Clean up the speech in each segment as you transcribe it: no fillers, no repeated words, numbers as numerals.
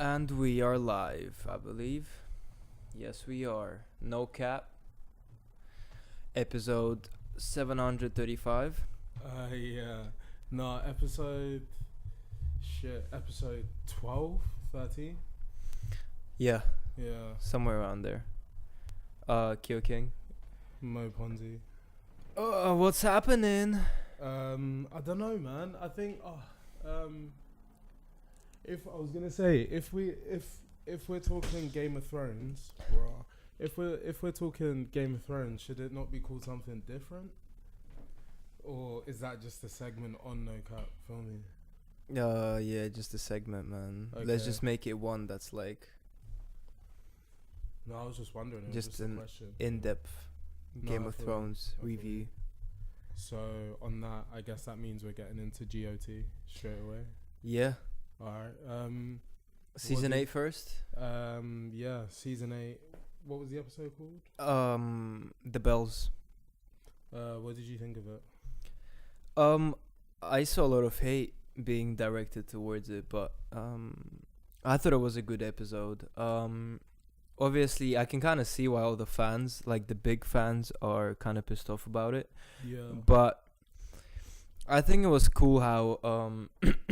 And we are live, I believe. Yes, we are. No cap. Episode 735. Yeah. No, episode 12, 13? Yeah, Yeah. somewhere around there. Kyo King. Mo Ponzi. What's happening? I don't know, man. I think, if I was gonna say, if we're talking Game of Thrones, bruh, if we're talking Game of Thrones, should it not be called something different? Or is that just a segment on No Cap? Feel me? Yeah, just a segment, man. Let's Okay. just make it one that's like No, I was just wondering. It was Just just a an question. in-depth No, Game I of feel Thrones you. I feel review. you. So on that, I guess that means we're getting into GOT straight away. Yeah, All right. season did- 8 first. Yeah, season 8. What was the episode called? The Bells. What did you think of it? I saw a lot of hate being directed towards it, but I thought it was a good episode. Obviously, I can kind of see why all the fans, like the big fans, are kind of pissed off about it. Yeah. But I think it was cool how,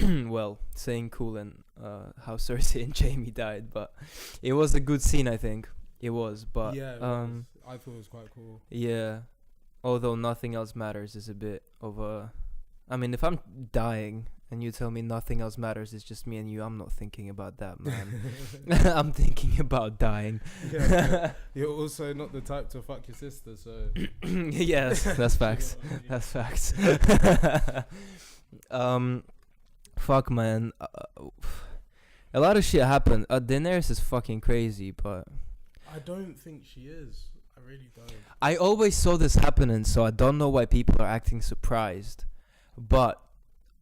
well, saying cool and how Cersei and Jaime died, but it was a good scene, I think. It was, but yeah, it was. I thought it was quite cool. yeah. Although nothing else matters is a bit of a... I mean, if I'm dying and you tell me nothing else matters, it's just me and you, I'm not thinking about that, man. I'm thinking about dying. Yeah, you're also not the type to fuck your sister, so... Yes, that's facts. You know what I mean? That's facts. Fuck, man. A lot of shit happened. Daenerys is fucking crazy, but... I don't think she is. I really don't. I always saw this happening, so I don't know why people are acting surprised. But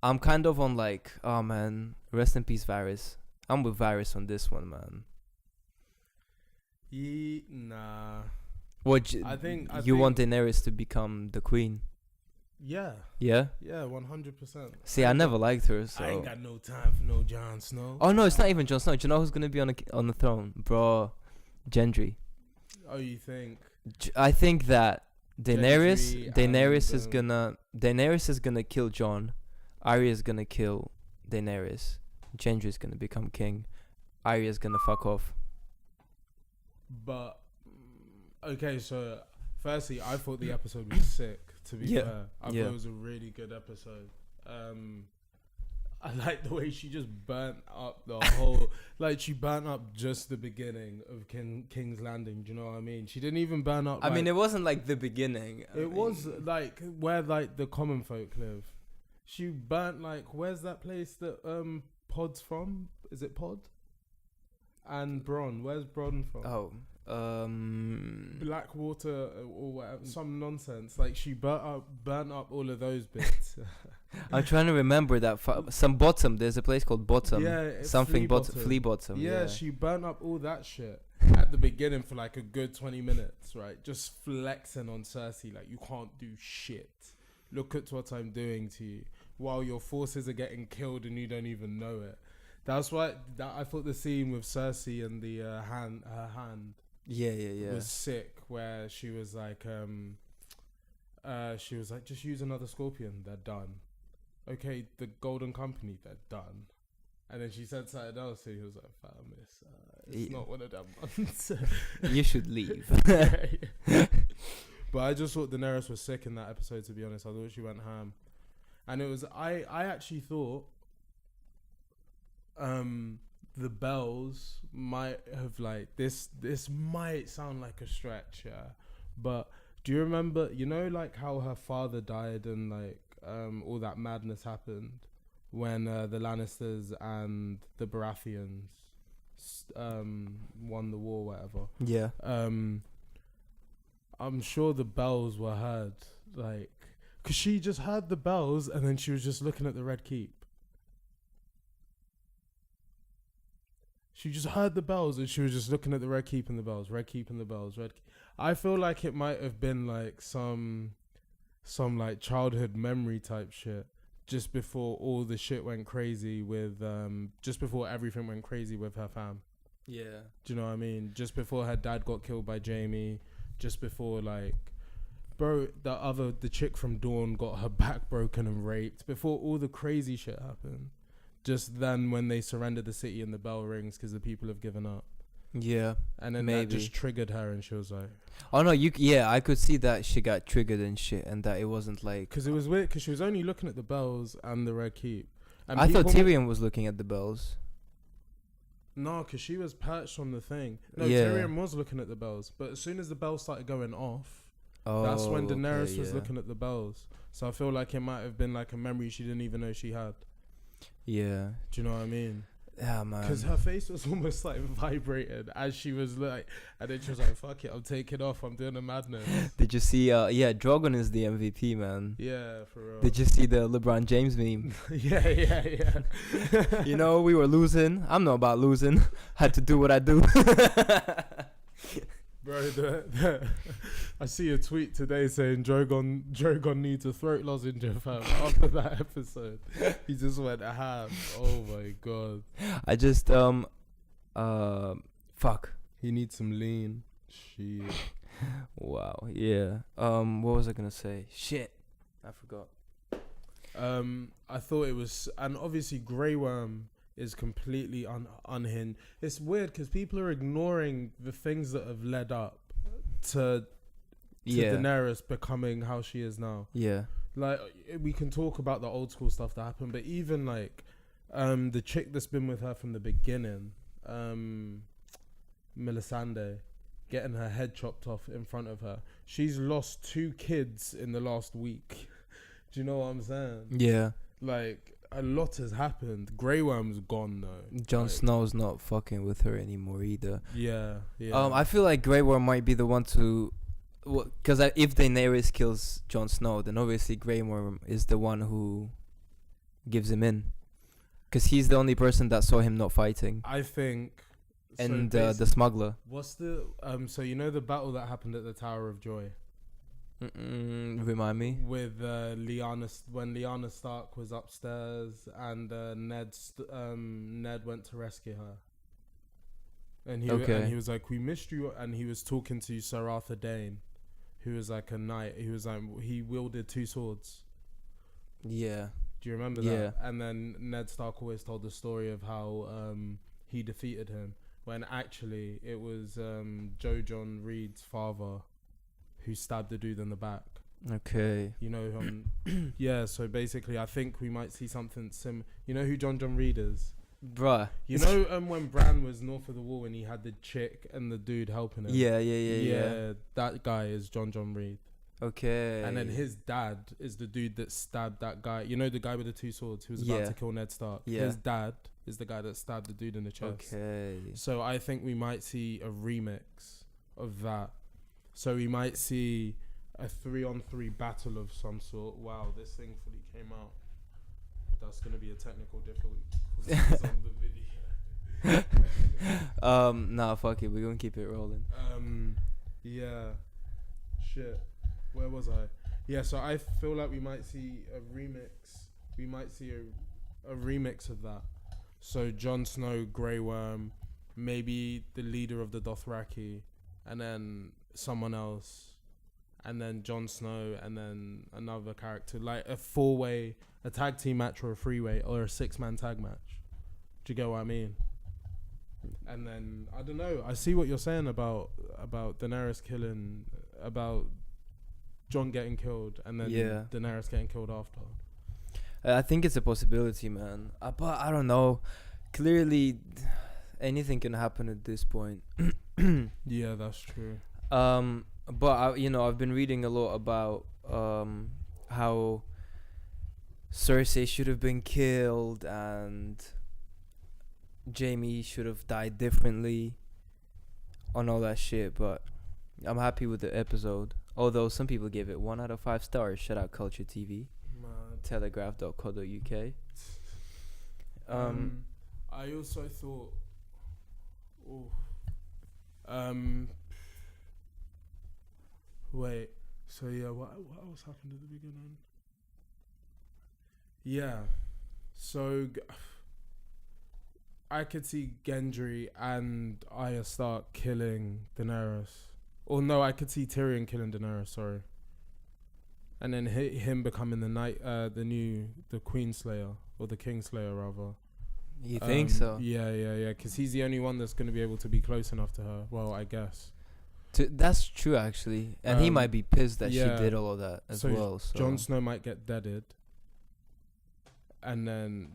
I'm kind of on like, oh man, rest in peace, Varys. I'm with Varys on this one, man. Nah. I think you want Daenerys to become the queen? Yeah. Yeah. Yeah, 100%. See, I never liked her, so. I ain't got no time for no Jon Snow. Oh no, it's not even Jon Snow. Do you know who's gonna be on the throne, bro? Gendry. Oh, you think? I think that Gendry Daenerys and, is gonna kill Jon. Arya is gonna kill Daenerys. Gendry is gonna become king. Arya is gonna fuck off. But okay, so firstly, I thought the episode was sick. To be fair, I thought it was a really good episode. I like the way she just burnt up the whole. Like she burnt up just the beginning of King's Landing. Do you know what I mean? She didn't even burn up. I mean, it wasn't like the beginning. It was like where like the common folk live. She burnt like where's that place that Pod's from? Is it Pod? And Bronn. Where's Bronn from? Oh, Blackwater or whatever, some nonsense. Like she burnt up all of those bits. I'm trying to remember that. Some Bottom. There's a place called Bottom. Yeah, it's something Flea Bottom. Flea Bottom. Yeah, she burnt up all that shit at the beginning for like a good 20 minutes, right? Just flexing on Cersei, like you can't do shit. Look at what I'm doing to you while your forces are getting killed and you don't even know it. That's why I thought the scene with Cersei and the her hand Yeah. was sick, where she was like just use another scorpion, they're done. Okay, the Golden Company, they're done. And then she said something else, and he was like, fam, it's not one of them ones. You should leave. But I just thought Daenerys was sick in that episode, to be honest. I thought she went ham. And it was, I actually thought the bells might have like, this might sound like a stretch, yeah. But do you remember, you know, like how her father died and like all that madness happened when the Lannisters and the Baratheons won the war, whatever. Yeah. I'm sure the bells were heard, like, because she just heard the bells and then she was just looking at the Red Keep. She just heard the bells and she was just looking at the Red Keep and the bells, Red Keep and the bells, Red Keep. I feel like it might have been like some like childhood memory type shit just before all the shit went crazy with just before everything went crazy with her fam. Yeah. Do you know what I mean? Just before her dad got killed by Jamie, just before like, bro, the chick from Dawn got her back broken and raped, before all the crazy shit happened. Just then when they surrendered the city and the bell rings because the people have given up. Yeah. And then maybe that just triggered her and she was like... Oh no, yeah, I could see that she got triggered and shit, and that it wasn't like... Because it was weird, because she was only looking at the bells and the Red Keep. And I thought Tyrion was looking at the bells. No, because she was perched on the thing. No, Yeah. Tyrion was looking at the bells. But as soon as the bells started going off, that's when Daenerys was looking at the bells. So I feel like it might have been like a memory she didn't even know she had. Yeah. Do you know what I mean? Yeah, man. Because her face was almost like vibrated as she was like, and then she was like, "Fuck it, I'm taking off. I'm doing a madness." Did you see? Yeah, Drogon is the MVP, man. Yeah, for real. Did you see the LeBron James meme? yeah. You know, we were losing. I'm not about losing. Had to do what I do. Bro, I see a tweet today saying Drogon needs a throat lozenge, fam. After that episode, he just went ham. Oh my god. I just fuck. He needs some lean. Shit. Wow. Yeah. What was I gonna say? Shit. I forgot. I thought it was, and obviously Grey Worm is completely unhinged. It's weird because people are ignoring the things that have led up to Daenerys becoming how she is now. Yeah. Like, we can talk about the old school stuff that happened, but even like the chick that's been with her from the beginning, Melisandre, getting her head chopped off in front of her. She's lost 2 kids in the last week. Do you know what I'm saying? Yeah. Like, a lot has happened. Grey Worm's gone though. Jon Snow's not fucking with her anymore either. Yeah. I feel like Grey Worm might be the one to, because if Daenerys kills Jon Snow, then obviously Grey Worm is the one who gives him in, because he's the only person that saw him not fighting. I think. And the smuggler. What's the so you know the battle that happened at the Tower of Joy? Remind me. With Lyanna, when Lyanna Stark was upstairs and Ned went to rescue her. And he was like, "We missed you," and he was talking to Sir Arthur Dayne, who was like a knight. He was like, he wielded 2 swords. Yeah. Do you remember that? And then Ned Stark always told the story of how he defeated him, when actually it was Joe John Reed's father who stabbed the dude in the back. Okay. You know, yeah, so basically I think we might see something you know who John Reed is? Bruh. You know when Bran was north of the wall and he had the chick and the dude helping him? Yeah. That guy is John Reed. Okay. And then his dad is the dude that stabbed that guy. You know the guy with the 2 swords who was about to kill Ned Stark? Yeah. His dad is the guy that stabbed the dude in the chest. Okay. So I think we might see a remix of that. So we might see a 3-on-3 battle of some sort. Wow, this thing fully came out. That's going to be a technical difficulty on the video. Nah, fuck it. We're going to keep it rolling. Yeah. Shit. Where was I? Yeah, so I feel like we might see a remix. We might see a remix of that. So Jon Snow, Grey Worm, maybe the leader of the Dothraki, and then someone else, and then Jon Snow, and then another character, like a 4-way, a tag team match, or a 3-way, or a 6-man tag match. Do you get what I mean? And then I don't know. I see what you're saying about Daenerys killing, about Jon getting killed, and then Daenerys getting killed after. I think it's a possibility, man. But I don't know. Clearly, anything can happen at this point. Yeah, that's true. But I've been reading a lot about how Cersei should have been killed and Jaime should have died differently on all that shit. But I'm happy with the episode. Although some people gave it 1 out of 5 stars. Shout out Culture TV. Telegraph.co.uk. I also thought, wait. So yeah, what else happened at the beginning? Yeah. So I could see Gendry and Arya Stark killing Daenerys. Or no, I could see Tyrion killing Daenerys. Sorry. And then him becoming the Queen Slayer or the King Slayer rather. You think so? Yeah. Because he's the only one that's going to be able to be close enough to her. Well, I guess. That's true, actually. And he might be pissed that she did all of that as well. So Jon Snow might get deaded. And then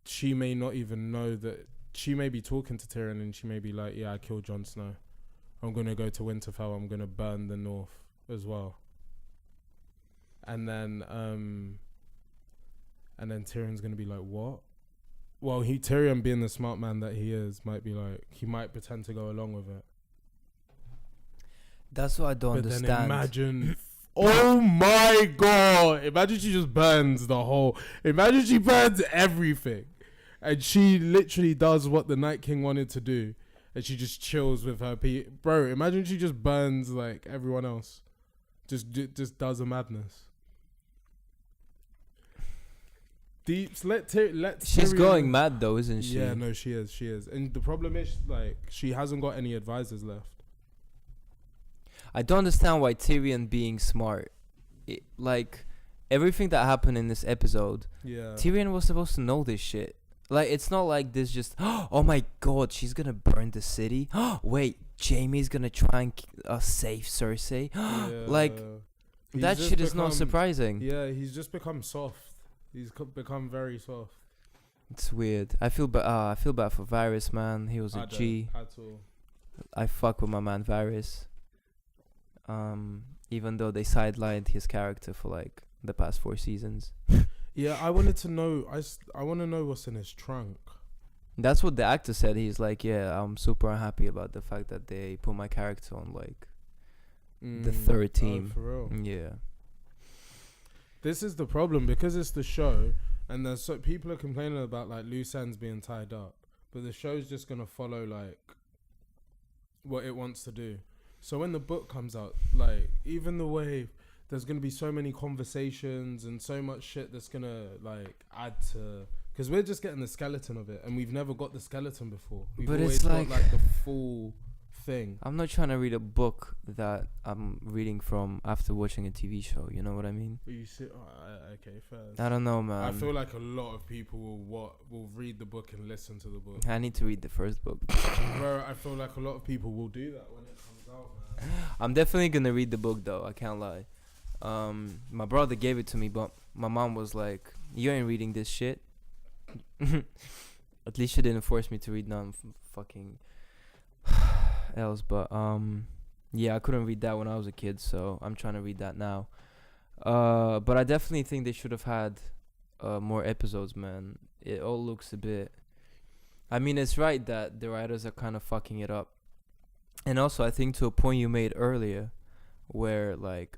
she may not even know that. She may be talking to Tyrion and she may be like, yeah, I killed Jon Snow. I'm going to go to Winterfell. I'm going to burn the North as well. And then Tyrion's going to be like, what? Well, Tyrion, being the smart man that he is, might be like, he might pretend to go along with it. That's what I don't understand. Then imagine, oh my God. Imagine she just burns the whole, imagine she burns everything. And she literally does what the Night King wanted to do. And she just chills with her people. Bro, imagine she just burns like everyone else. Just does a madness. Deeps, she's going mad though, isn't she? Yeah, no, she is. And the problem is, like, she hasn't got any advisors left. I don't understand why Tyrion being smart, like, everything that happened in this episode, Tyrion was supposed to know this shit. Like, it's not like this just, oh my God, she's gonna burn the city. Wait, Jaime's gonna try and save Cersei. Like, that shit is not surprising. Yeah, he's just become soft. He's become very soft. It's weird. I feel bad for Varys, man. He was a G. At all. I fuck with my man Varys. Even though they sidelined his character for like the past 4 seasons. Yeah, I wanted to know. I want to know what's in his trunk. That's what the actor said. He's like, yeah, I'm super unhappy about the fact that they put my character on like the 3rd team. Oh, for real? Yeah. This is the problem because it's the show, and there's people are complaining about like loose ends being tied up, but the show's just gonna follow like what it wants to do. So when the book comes out, like even the way there's gonna be so many conversations and so much shit that's gonna like add to, because we're just getting the skeleton of it, and we've never got the skeleton before. We've but always it's got like the full thing. I'm not trying to read a book that I'm reading from after watching a TV show. You know what I mean? Okay, fair. I don't know, man. I feel like a lot of people will read the book and listen to the book. I need to read the first book. Bro, I feel like a lot of people will do that when it comes out, man. I'm definitely gonna read the book though. I can't lie. My brother gave it to me, but my mom was like, "You ain't reading this shit." At least she didn't force me to read none fucking else. But yeah, I couldn't read that when I was a kid, so I'm trying to read that now. But I definitely think they should have had more episodes, man. It all looks a bit. I mean, it's right that the writers are kind of fucking it up, and also I think to a point you made earlier, where like,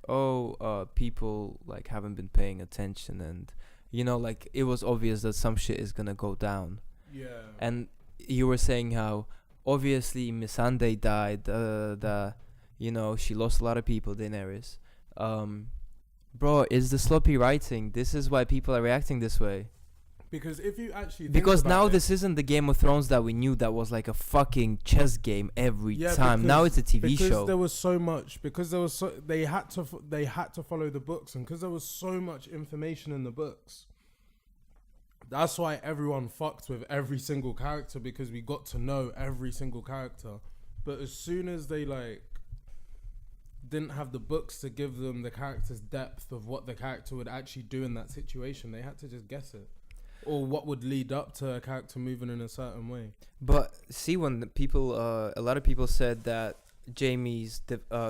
people like haven't been paying attention, and you know, like it was obvious that some shit is gonna go down. Yeah. And you were saying how obviously Missandei died. You know, she lost a lot of people. Daenerys. Bro, it's the sloppy writing. This is why people are reacting this way. Because if you actually this isn't the Game of Thrones that we knew that was like a fucking chess game every time. Now it's a TV show. Because there was so much. Because there was they had to follow the books, and because there was so much information in the books. That's why everyone fucked with every single character, because we got to know every single character. But as soon as they like didn't have the books to give them the character's depth of what the character would actually do in that situation, they had to just guess it. Or what would lead up to a character moving in a certain way. But see, when the people, a lot of people said that Jaime's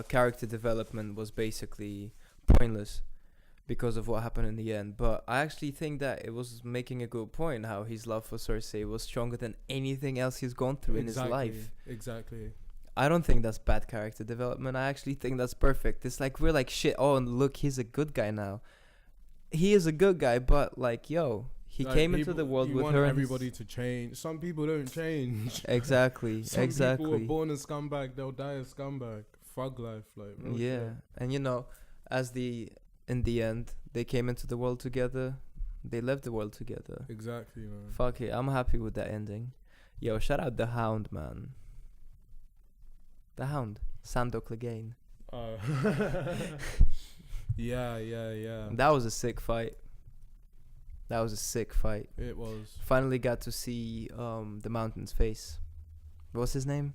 character development was basically pointless because of what happened in the end. But I actually think that it was making a good point, how his love for Cersei was stronger than anything else he's gone through in his life. Exactly. I don't think that's bad character development. I actually think that's perfect. It's like, we're like, shit, oh, look, he's a good guy now. He is a good guy, but like, yo, he like came into the world with her. Everybody to change. Some people don't change. Exactly. Some people were born a scumbag, they'll die a scumbag. Thug life, like. Yeah, shit. And you know, in the end, they came into the world together. They left the world together. Exactly, man. Fuck it, I'm happy with that ending. Yo, shout out the Hound, man. The Hound, Sandor Clegane. Oh. Yeah. That was a sick fight. It was. Finally got to see the Mountain's face. What's his name?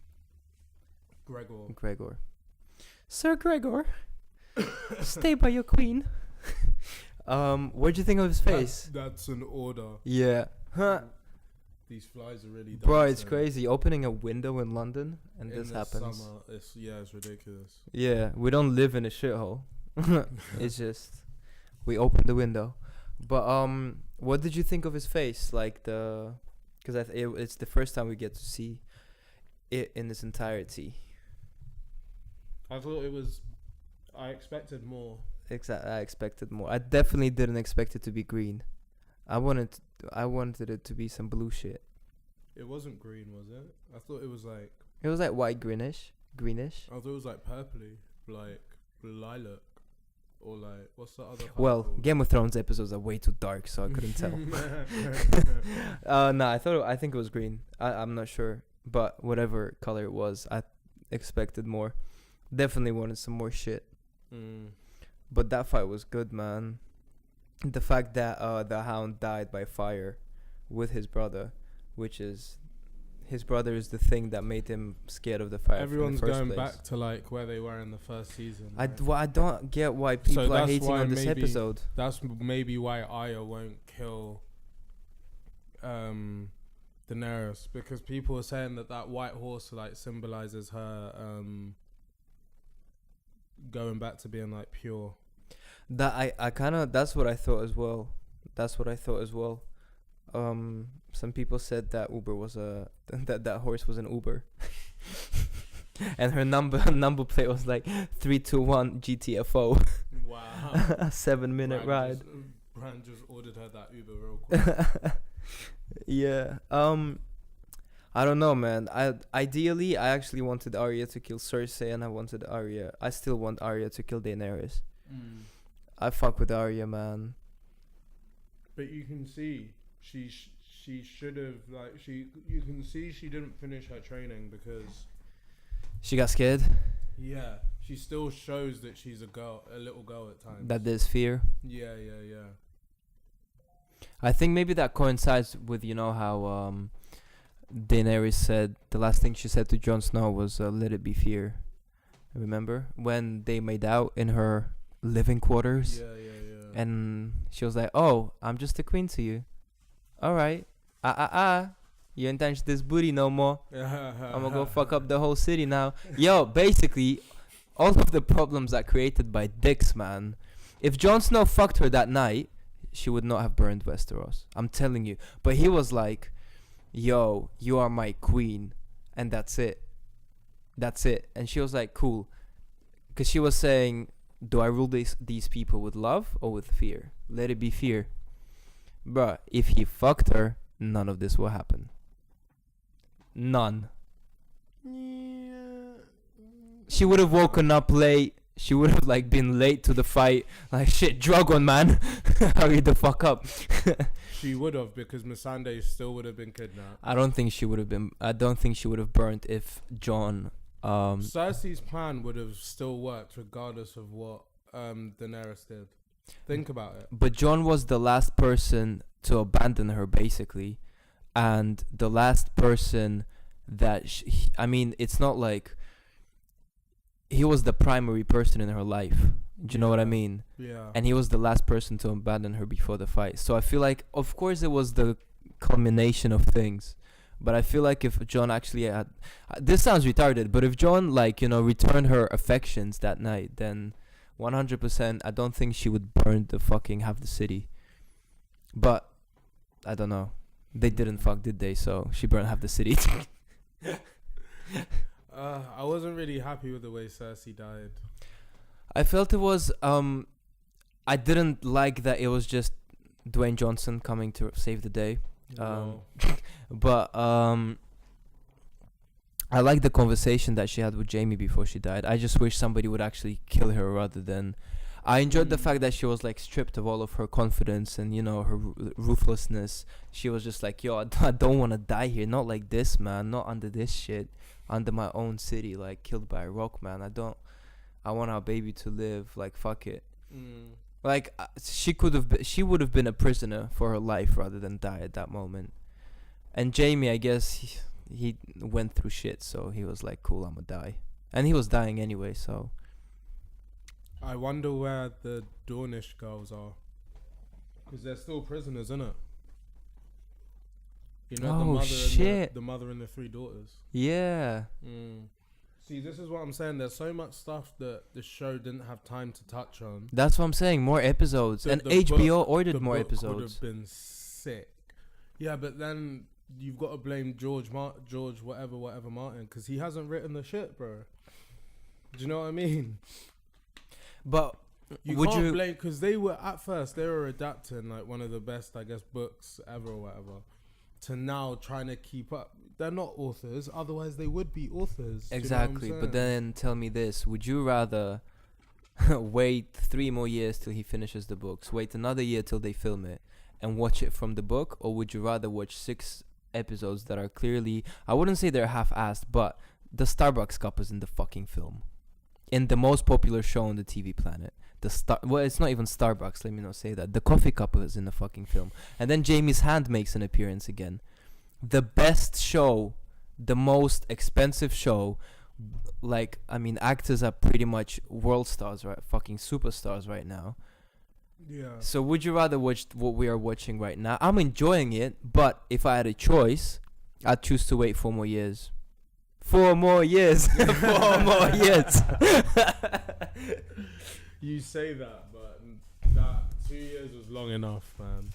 Gregor. Sir Gregor, stay by your queen. What'd you think of his face? That's an order. Yeah. Huh. These flies are really Bro, it's dancing. crazy. Opening a window in London and In this the happens. Summer, it's ridiculous. Yeah, we don't live in a shithole. It's just we open the window. But what did you think of his face? Like because it's the first time we get to see it in its entirety. I thought I expected more. I expected more. I definitely didn't expect it to be green. I wanted it to be some blue shit. It wasn't green, was it? I thought it was like. It was like white greenish. I thought it was like purpley, like lilac, or like what's the other? Well, called? Game of Thrones episodes are way too dark, so I couldn't tell. No, I think it was green. I'm not sure, but whatever color it was, I expected more. Definitely wanted some more shit. But that fight was good, man. The fact that the Hound died by fire with his brother, which is his brother is the thing that made him scared of the fire. Everyone's in the first going place. back to like where they were in the first season. I don't get why people are that's hating why on this maybe episode. That's maybe why Arya won't kill Daenerys, because people are saying that white horse like symbolizes her going back to being like pure. That I kind of that's what I thought as well. Some people said that Uber was that horse was an Uber, and her number plate was like 321 GTFO. Wow. A 7-minute ride. Bran just ordered her that Uber real quick. Yeah. I don't know, man. Ideally I actually wanted Arya to kill Cersei, and I still want Arya to kill Daenerys. I fuck with Arya, man. But you can see she should have you can see she didn't finish her training because She got scared. yeah, she still shows that she's a little girl at times. That there's fear. Yeah. I think maybe that coincides with how Daenerys said the last thing she said to Jon Snow was "Let it be fear." Remember when they made out in her living quarters? Yeah. And she was like, "Oh, I'm just a queen to you. All right, you ain't touch this booty no more. I'm gonna go fuck up the whole city now." Yo, basically, all of the problems are created by dicks, man. If Jon Snow fucked her that night, she would not have burned Westeros. I'm telling you. But he was like, "Yo, you are my queen," and that's it. And she was like, "Cool," because she was saying, do I rule these people with love or with fear? Let it be fear. Bruh, if he fucked her, none of this will happen. None. Yeah. She would have woken up late. She would have been late to the fight. Like, shit, drug on, man. Hurry the fuck up. She would have, because Missandei still would have been kidnapped. I don't think she would have burnt if Jon Cersei's plan would have still worked regardless of what Daenerys did. Think about it. But Jon was the last person to abandon her, basically, and the last person that it's not like he was the primary person in her life. Do you know what I mean? Yeah. And he was the last person to abandon her before the fight. So I feel like, of course, it was the culmination of things. But I feel like if Jon actually had... this sounds retarded, but if Jon, returned her affections that night, then 100%, I don't think she would burn half the city. But, I don't know. They didn't fuck, did they? So, she burned half the city. I wasn't really happy with the way Cersei died. I felt it was... I didn't like that it was just Dwayne Johnson coming to save the day. But I like the conversation that she had with Jamie before she died. I just wish somebody would actually kill her rather than... I enjoyed the fact that she was like stripped of all of her confidence and, you know, her ruthlessness. She was just like, yo, I don't want to die here. Not like this, man. Not under this shit. Under my own city, like killed by a rock, man. I want our baby to live. Like, fuck it. Like, she would have been a prisoner for her life rather than die at that moment. And Jamie, I guess he went through shit, so he was like, cool, I'm gonna die. And he was dying anyway, so. I wonder where the Dornish girls are. Because they're still prisoners, innit? You know, Oh, shit. The mother and the 3 daughters. Yeah. See, this is what I'm saying. There's so much stuff that the show didn't have time to touch on. That's what I'm saying. More episodes. And HBO ordered more episodes. Would have been sick. Yeah, but then you've got to blame George whatever Martin, because he hasn't written the shit, bro. Do you know what I mean? But you can't blame, because they were adapting like one of the best, I guess, books ever or whatever, to now trying to keep up. They're not authors, otherwise they would be authors. Exactly. But then tell me this: would you rather wait 3 more years till he finishes the books, wait another year till they film it, and watch it from the book, or would you rather watch 6 episodes that are clearly, I wouldn't say they're half-assed, but the Starbucks cup is in the fucking film, in the most popular show on the TV planet? Well, it's not even Starbucks, let me not say that. The coffee cup is in the fucking film. And then Jamie's hand makes an appearance again. The best show, the most expensive show, like, I mean, actors are pretty much world stars, right? Fucking superstars right now. Yeah. So would you rather watch what we are watching right now? I'm enjoying it, but if I had a choice, I'd choose to wait 4 more years. 4 more years. 4 more years. You say that, but that 2 years was long enough, man.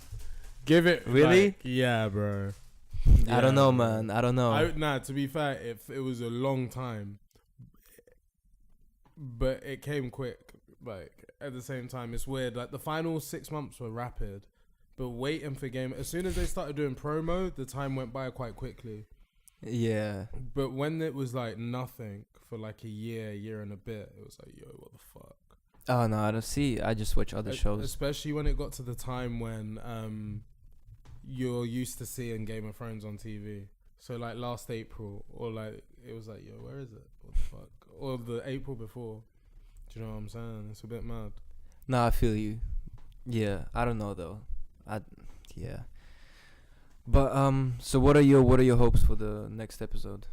Give it. Really? Like, yeah, bro. Yeah, I don't know, man. I don't know. To be fair, if it was a long time, but it came quick. Like, at the same time, it's weird. Like, the final 6 months were rapid, but waiting for game, as soon as they started doing promo, the time went by quite quickly. Yeah. But when it was like nothing for like a year and a bit, it was like, yo, what the fuck? Oh no, I don't see. I just watch other shows. Especially when it got to the time when you're used to seeing Game of Thrones on TV. So like last April, or like it was like, yo, where is it? What the fuck? Or the April before. Do you know what I'm saying? It's a bit mad. No, I feel you. Yeah, I don't know though. Yeah. But so what are your hopes for the next episode?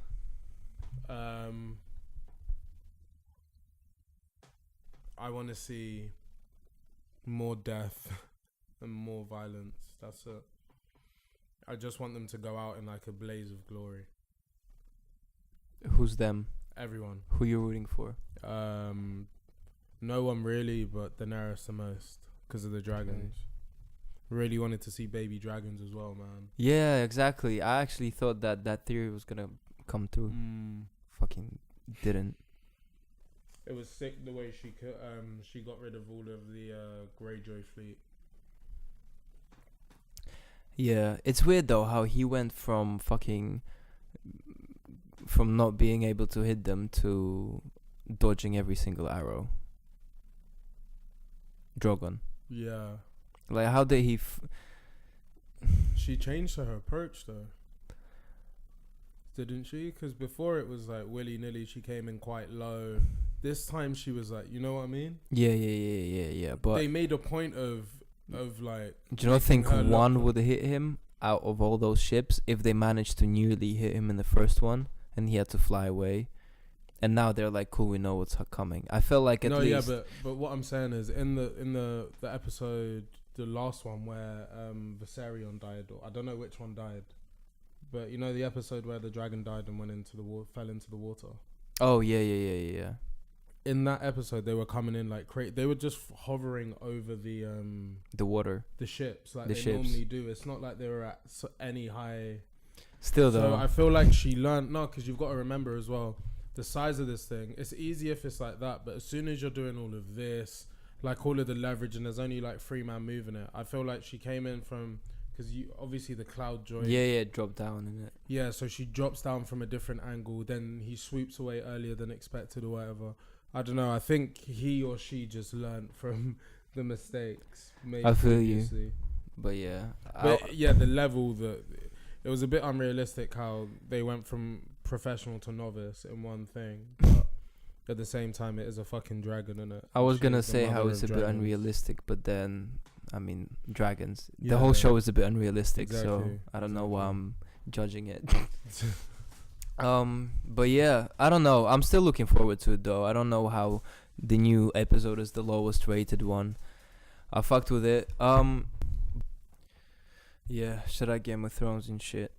I want to see more death and more violence. That's it. I just want them to go out in like a blaze of glory. Who's them? Everyone. Who you rooting for? No one really, but Daenerys the most because of the dragons. Okay. Really wanted to see baby dragons as well, man. Yeah, exactly. I actually thought that theory was gonna come through. Fucking didn't. It was sick the way she got rid of all of the Greyjoy fleet. Yeah, it's weird though how he went from not being able to hit them to dodging every single arrow. Drogon. Yeah. Like, how did he... She changed her approach, though. Didn't she? Because before it was, like, willy-nilly. She came in quite low. This time she was, like, you know what I mean? Yeah. But they made a point of like... Do you not think one would hit him out of all those ships if they managed to nearly hit him in the first one and he had to fly away? And now they're like, cool, we know what's coming. I felt like at least... No, yeah, but what I'm saying is in the episode... The last one where Viserion died, or I don't know which one died, but you know the episode where the dragon died and went into the fell into the water. Oh yeah. In that episode, they were coming in like they were just hovering over the water, the ships like they normally do. It's not like they were at any high. Still though, so I feel like she learned. No, because you've got to remember as well the size of this thing. It's easy if it's like that, but as soon as you're doing all of this. Like all of the leverage, and there's only like 3 man moving it. I feel like she came in from because you obviously the cloud joint. Yeah, dropped down in it. Yeah, so she drops down from a different angle. Then he swoops away earlier than expected or whatever. I don't know. I think he or she just learned from the mistakes made I feel previously. you. But yeah. But yeah, the level that it was a bit unrealistic how they went from professional to novice in one thing. But at the same time, it is a fucking dragon, innit? I was She gonna is the say how mother it's of a bit dragons. unrealistic, but then, I mean, dragons. The Yeah. whole show is a bit unrealistic, so Exactly, I don't know why exactly. I'm judging it. But yeah, I don't know. I'm still looking forward to it though. I don't know how the new episode is the lowest rated one. I fucked with it. Yeah, should I Game of Thrones and shit?